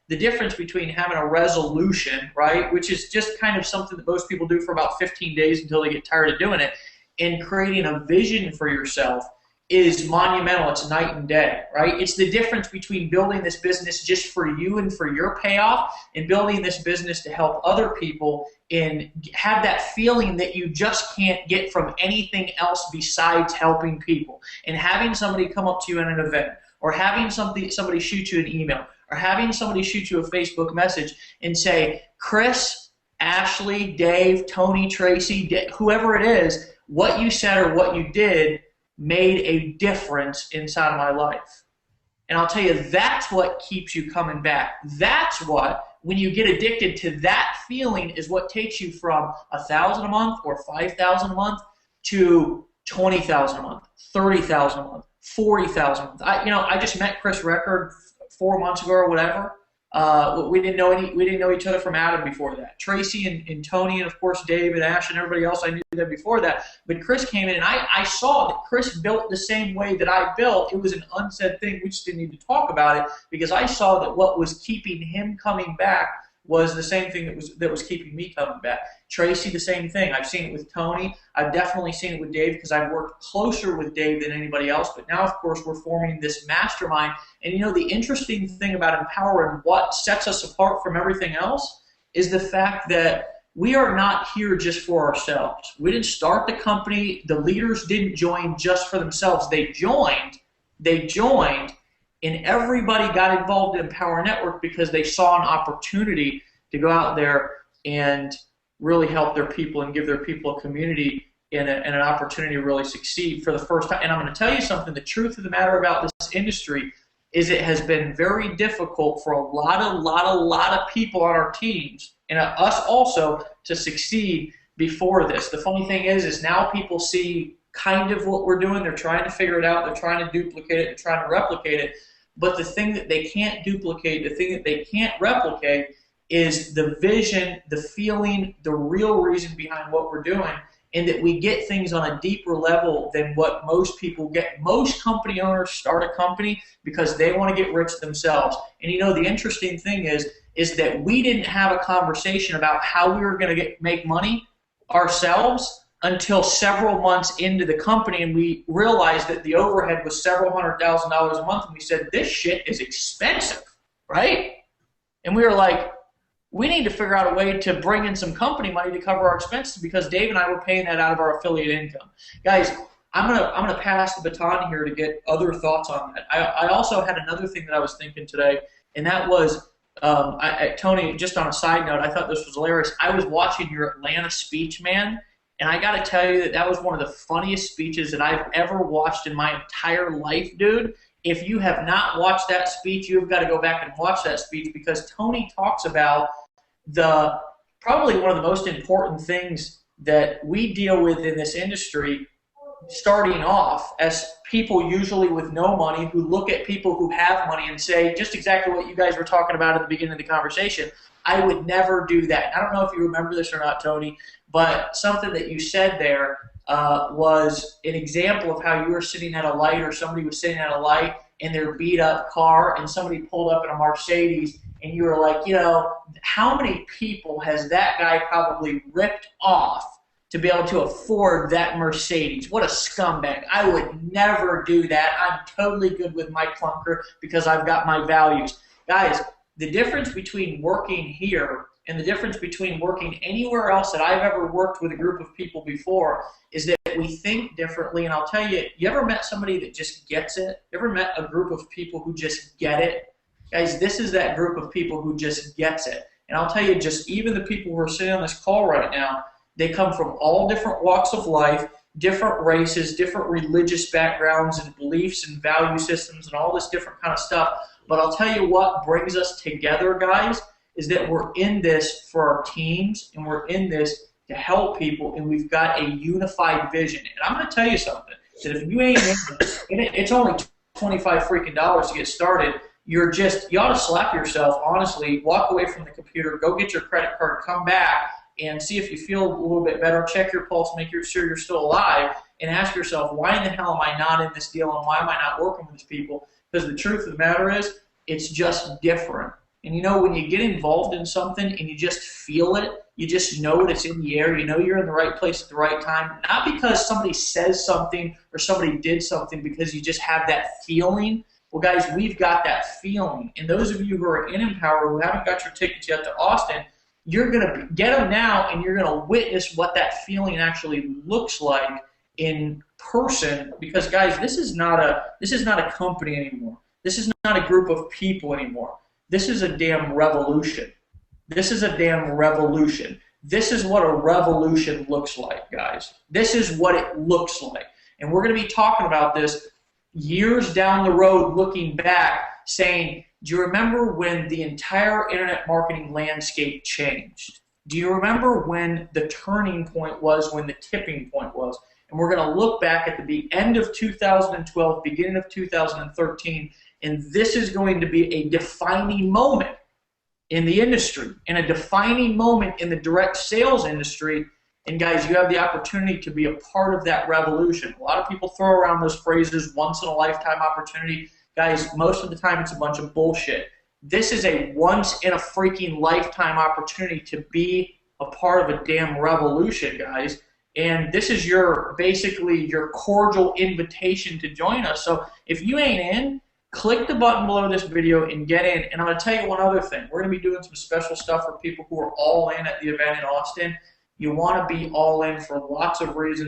the difference between having a resolution, right, which is just kind of something that most people do for about 15 days until they get tired of doing it, and creating a vision for yourself is monumental. It's night and day, right? It's the difference between building this business just for you and for your payoff and building this business to help other people and have that feeling that you just can't get from anything else besides helping people. And having somebody come up to you in an event, or having somebody shoot you an email, or having somebody shoot you a Facebook message and say, Chris, Ashley, Dave, Tony, Tracy, whoever it is, what you said or what you did made a difference inside of my life. And I'll tell you, that's what keeps you coming back. That's what, when you get addicted to that feeling, is what takes you from $1,000 a month or $5,000 a month to $20,000 a month, $30,000 a month, $40,000 a month. I just met Chris Record 4 months ago or whatever. We didn't know each other from Adam before that. Tracy and Tony, and of course Dave and Ash and everybody else, I knew them before that. But Chris came in, and I saw that Chris built the same way that I built. It was an unsaid thing. We just didn't need to talk about it, because I saw that what was keeping him coming back was the same thing that was keeping me coming back. Tracy, the same thing. I've seen it with Tony. I've definitely seen it with Dave, because I've worked closer with Dave than anybody else. But now, of course, we're forming this mastermind. And the interesting thing about Empower and what sets us apart from everything else is the fact that we are not here just for ourselves. We didn't start the company. The leaders didn't join just for themselves. They joined, and everybody got involved in Empower Network because they saw an opportunity to go out there and really help their people and give their people a community and an opportunity to really succeed for the first time. And I'm going to tell you something, the truth of the matter about this industry is it has been very difficult for a lot of people on our teams, and us also, to succeed before this. The funny thing is now people see kind of what we're doing. They're trying to figure it out. They're trying to duplicate it. They're trying to replicate it. But the thing that they can't duplicate, the thing that they can't replicate, is the vision, the feeling, the real reason behind what we're doing, and that we get things on a deeper level than what most people get. Most company owners start a company because they want to get rich themselves. And the interesting thing is that we didn't have a conversation about how we were going to make money ourselves until several months into the company, and we realized that the overhead was several $100,000 a month, and we said, this shit is expensive, right? And we were like, we need to figure out a way to bring in some company money to cover our expenses, because Dave and I were paying that out of our affiliate income. Guys, I'm gonna pass the baton here to get other thoughts on that. I also had another thing that I was thinking today, and that was, Tony, just on a side note, I thought this was hilarious. I was watching your Atlanta speech, man, and I got to tell you that was one of the funniest speeches that I've ever watched in my entire life, dude. If you have not watched that speech, you've got to go back and watch that speech, because Tony talks about probably one of the most important things that we deal with in this industry, starting off as people usually with no money who look at people who have money and say just exactly what you guys were talking about at the beginning of the conversation. I would never do that. I don't know if you remember this or not, Tony, but something that you said there was an example of how you were sitting at a light, or somebody was sitting at a light in their beat-up car, and somebody pulled up in a Mercedes, and you were like, how many people has that guy probably ripped off to be able to afford that Mercedes? What a scumbag. I would never do that. I'm totally good with my clunker because I've got my values. Guys, the difference between working here and the difference between working anywhere else that I've ever worked with a group of people before is that we think differently. And I'll tell you, you ever met somebody that just gets it? You ever met a group of people who just get it? Guys, this is that group of people who just gets it. And I'll tell you, just even the people who are sitting on this call right now, they come from all different walks of life, different races, different religious backgrounds and beliefs and value systems and all this different kind of stuff. But I'll tell you what brings us together, guys, is that we're in this for our teams, and we're in this to help people, and we've got a unified vision. And I'm going to tell you something, that if you ain't in it, it's only $25 freaking dollars to get started. You ought to slap yourself, honestly, walk away from the computer, go get your credit card, come back, and see if you feel a little bit better, check your pulse, make sure you're still alive, and ask yourself, why in the hell am I not in this deal, and why am I not working with these people? Because the truth of the matter is, it's just different. And you know, when you get involved in something and you just feel it, you just know it's in the air, you know you're in the right place at the right time, not because somebody says something or somebody did something, because you just have that feeling. Well, guys, we've got that feeling. And those of you who are in Empower who haven't got your tickets yet to Austin, you're going to get them now, and you're going to witness what that feeling actually looks like in person. Because, guys, this is not a company anymore. This is not a group of people anymore. This is a damn revolution. This is a damn revolution. This is what a revolution looks like, guys. This is what it looks like. And we're going to be talking about this years down the road, looking back, saying, do you remember when the entire internet marketing landscape changed? Do you remember when the turning point was, when the tipping point was? And we're going to look back at the end of 2012, beginning of 2013, and this is going to be a defining moment in the industry, and a defining moment in the direct sales industry. And guys, you have the opportunity to be a part of that revolution. A lot of people throw around those phrases, once in a lifetime opportunity. Guys, most of the time it's a bunch of bullshit. This is a once in a freaking lifetime opportunity to be a part of a damn revolution, guys. And this is basically your cordial invitation to join us. So if you ain't in, click the button below this video and get in. And I'm going to tell you one other thing. We're going to be doing some special stuff for people who are all in at the event in Austin. You want to be all in for lots of reasons.